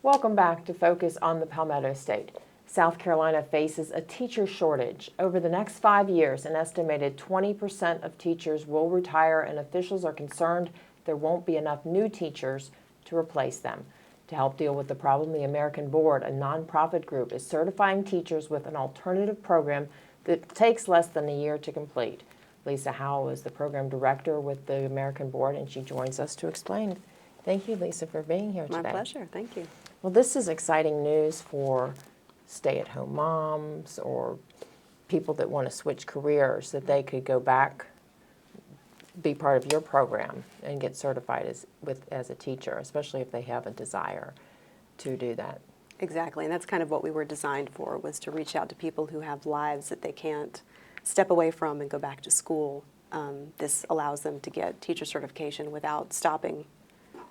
Welcome back to Focus on the Palmetto State. South Carolina faces a teacher shortage. Over the next 5 years, an estimated 20% of teachers will retire, and officials are concerned there won't be enough new teachers to replace them. To help deal with the problem, the American Board, a nonprofit group, is certifying teachers with an alternative program that takes less than a year to complete. Lisa Howell is the program director with the American Board, and she joins us to explain. Thank you, Lisa, for being here today. My pleasure. Thank you. Well, this is exciting news for stay-at-home moms or people that want to switch careers, that they could go back, be part of your program, and get certified as a teacher, especially if they have a desire to do that. Exactly, and that's kind of what we were designed for, was to reach out to people who have lives that they can't step away from and go back to school. This allows them to get teacher certification without stopping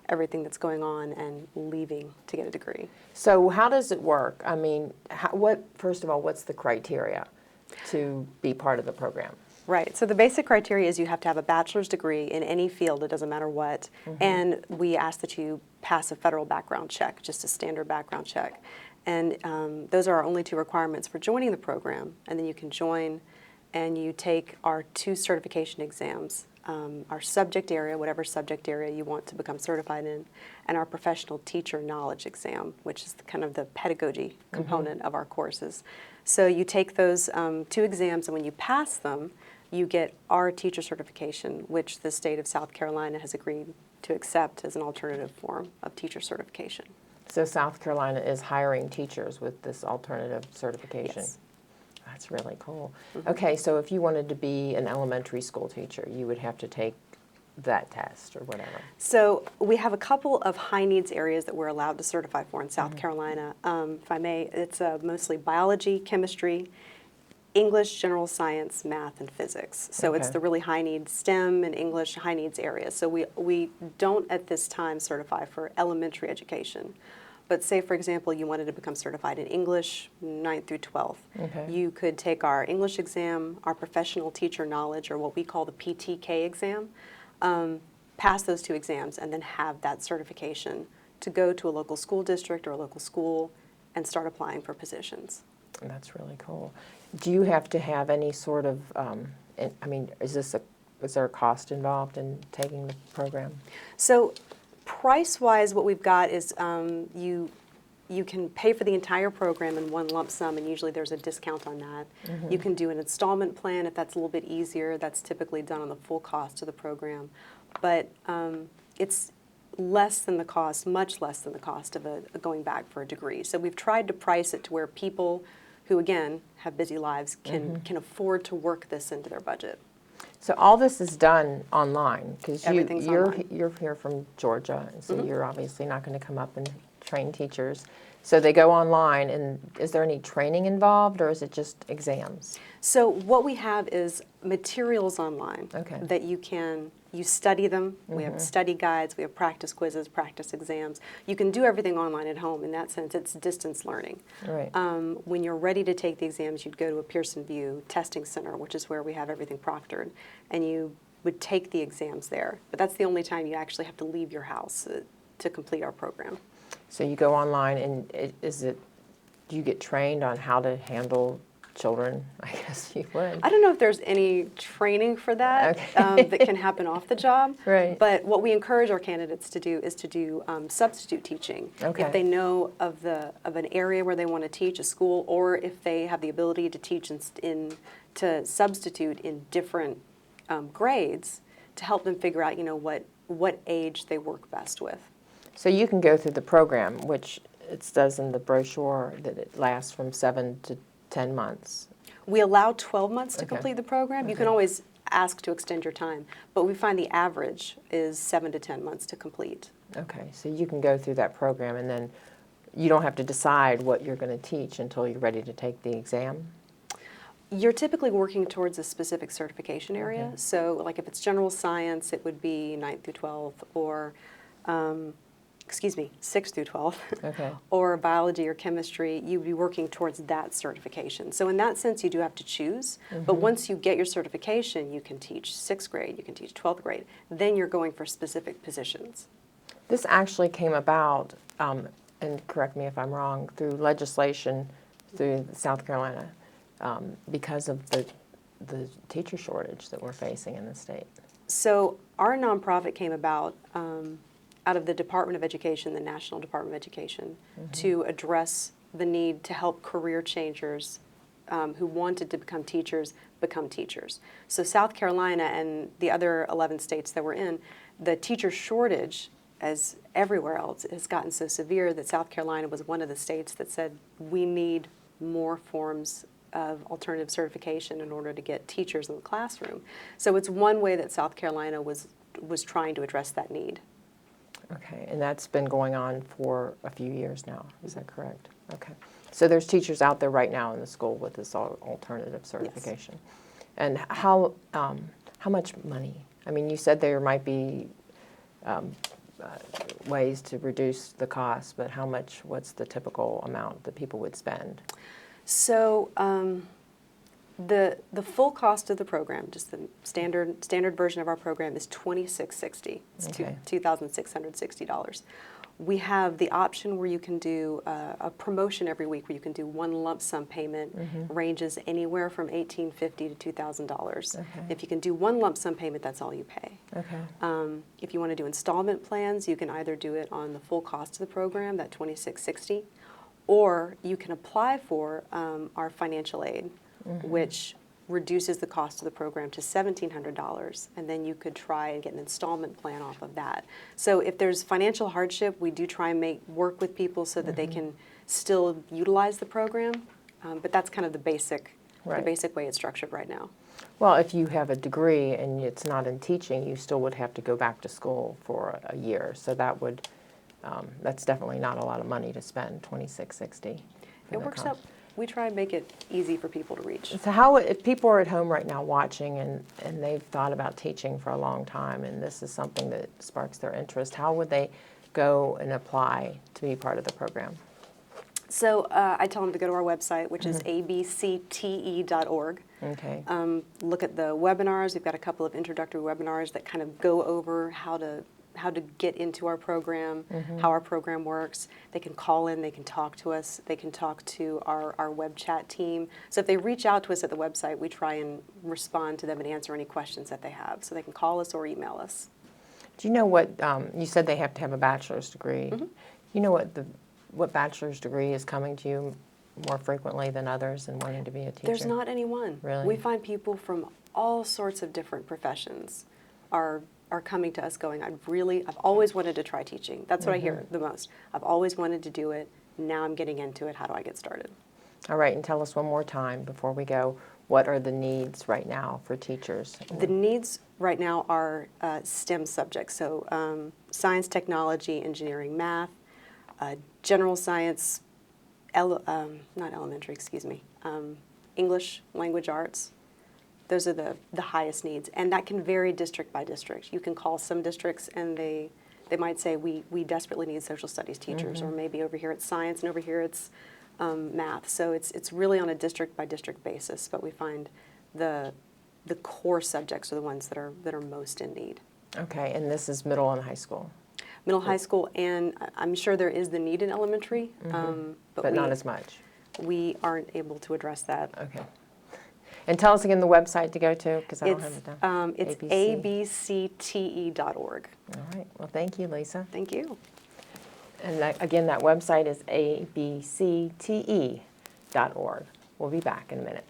everything that's going on and leaving to get a degree. So how does it work? I mean, first of all, what's the criteria to be part of the program? Right, so the basic criteria is you have to have a bachelor's degree in any field, it doesn't matter what, and we ask that you pass a federal background check, just a standard background check. And those are our only two requirements for joining the program, and then you can join and you take our 2 certification exams. Our subject area, whatever subject area you want to become certified in, and our professional teacher knowledge exam, which is kind of the pedagogy component of our courses. So you take those 2 exams, and when you pass them, you get our teacher certification, which the state of South Carolina has agreed to accept as an alternative form of teacher certification. So South Carolina is hiring teachers with this alternative certification? Yes. That's really cool. Okay, so if you wanted to be an elementary school teacher, you would have to take that test or whatever. So we have a couple of high needs areas that we're allowed to certify for in South Carolina. If I may, it's mostly biology, chemistry, English, general science, math, and physics. So it's the really high needs STEM and English high needs areas. So we don't at this time certify for elementary education. But say, for example, you wanted to become certified in English 9th through 12th. You could take our English exam, our professional teacher knowledge, or what we call the PTK exam, pass those 2 exams, and then have that certification to go to a local school district or a local school and start applying for positions. That's really cool. Do you have to have any sort of, I mean, is there a cost involved in taking the program? So price-wise, what we've got is you can pay for the entire program in one lump sum, and usually there's a discount on that. You can do an installment plan if that's a little bit easier. That's typically done on the full cost of the program. But it's less than the cost, much less than the cost of going back for a degree. So we've tried to price it to where people who, again, have busy lives can afford to work this into their budget. So all this is done online, because you're here from Georgia, and so you're obviously not going to come up and train teachers. So they go online, and is there any training involved, or is it just exams? So what we have is materials online that you study them. We have study guides, we have practice quizzes, practice exams. You can do everything online at home. In that sense, it's distance learning. Right. When you're ready to take the exams, you'd go to a Pearson VUE testing center, which is where we have everything proctored, and you would take the exams there. But that's the only time you actually have to leave your house to complete our program. So you go online, and do you get trained on how to handle children? I guess you would. I don't know if there's any training for that that can happen off the job. Right. But what we encourage our candidates to do is to do substitute teaching. If they know of an area where they want to teach, a school, or if they have the ability to teach to substitute in different grades, to help them figure out, what age they work best with. So you can go through the program, which it says in the brochure that it lasts from 7 to 10 months. We allow 12 months to complete the program. You can always ask to extend your time, but we find the average is 7 to 10 months to complete. Okay, so you can go through that program, and then you don't have to decide what you're going to teach until you're ready to take the exam? You're typically working towards a specific certification area. So like if it's general science, it would be 9th through 12th, or 6th through 12th, or biology or chemistry, you'd be working towards that certification. So in that sense, you do have to choose. But once you get your certification, you can teach 6th grade, you can teach 12th grade. Then you're going for specific positions. This actually came about and correct me if I'm wrong, through legislation through South Carolina because of the teacher shortage that we're facing in the state. So our nonprofit came about out of the Department of Education, the National Department of Education, to address the need to help career changers who wanted to become teachers. So South Carolina and the other 11 states that we're in, the teacher shortage, as everywhere else, has gotten so severe that South Carolina was one of the states that said we need more forms of alternative certification in order to get teachers in the classroom. So it's one way that South Carolina was trying to address that need. Okay, and that's been going on for a few years now, is that correct? Okay, so there's teachers out there right now in the school with this alternative certification. Yes. And how much money? I mean, you said there might be ways to reduce the cost, but what's the typical amount that people would spend? So the full cost of the program, just the standard version of our program, is $2,660. It's okay. $2,660. We have the option where you can do a promotion every week where you can do one lump sum payment, ranges anywhere from $1,850 to $2,000. Okay. If you can do one lump sum payment, that's all you pay. Okay. If you want to do installment plans, you can either do it on the full cost of the program, that $2,660, or you can apply for our financial aid, which reduces the cost of the program to $1,700, and then you could try and get an installment plan off of that. So if there's financial hardship, we do try and work with people so that they can still utilize the program, but that's kind of the basic way it's structured right now. Well, if you have a degree and it's not in teaching, you still would have to go back to school for a year, so that would that's definitely not a lot of money to spend, $2,660. It works out. We try and make it easy for people to reach. So if people are at home right now watching and they've thought about teaching for a long time and this is something that sparks their interest, how would they go and apply to be part of the program? So I tell them to go to our website, which is abcte.org. Okay. Look at the webinars. We've got a couple of introductory webinars that kind of go over how to get into our program, how our program works. They can call in, they can talk to us, they can talk to our web chat team. So if they reach out to us at the website, we try and respond to them and answer any questions that they have. So they can call us or email us. Do you know what, you said they have to have a bachelor's degree. You know what bachelor's degree is coming to you more frequently than others and wanting to be a teacher? There's not any one. Really? We find people from all sorts of different professions are coming to us going, I've always wanted to try teaching. That's what I hear the most. I've always wanted to do it. Now I'm getting into it. How do I get started? All right, and tell us one more time before we go, what are the needs right now for teachers? The needs right now are STEM subjects, so science, technology, engineering, math, general science, not elementary, excuse me, English, language arts. Those are the highest needs, and that can vary district by district. You can call some districts and they might say, we desperately need social studies teachers, or maybe over here it's science and over here it's math. So it's really on a district by district basis, but we find the core subjects are the ones that are most in need. Okay, and this is middle and high school? Middle, high school, and I'm sure there is the need in elementary, but not as much. We aren't able to address that. Okay. And tell us again the website to go to, because I don't have it down. It's abcte.org. All right. Well, thank you, Lisa. Thank you. And again, that website is abcte.org. We'll be back in a minute.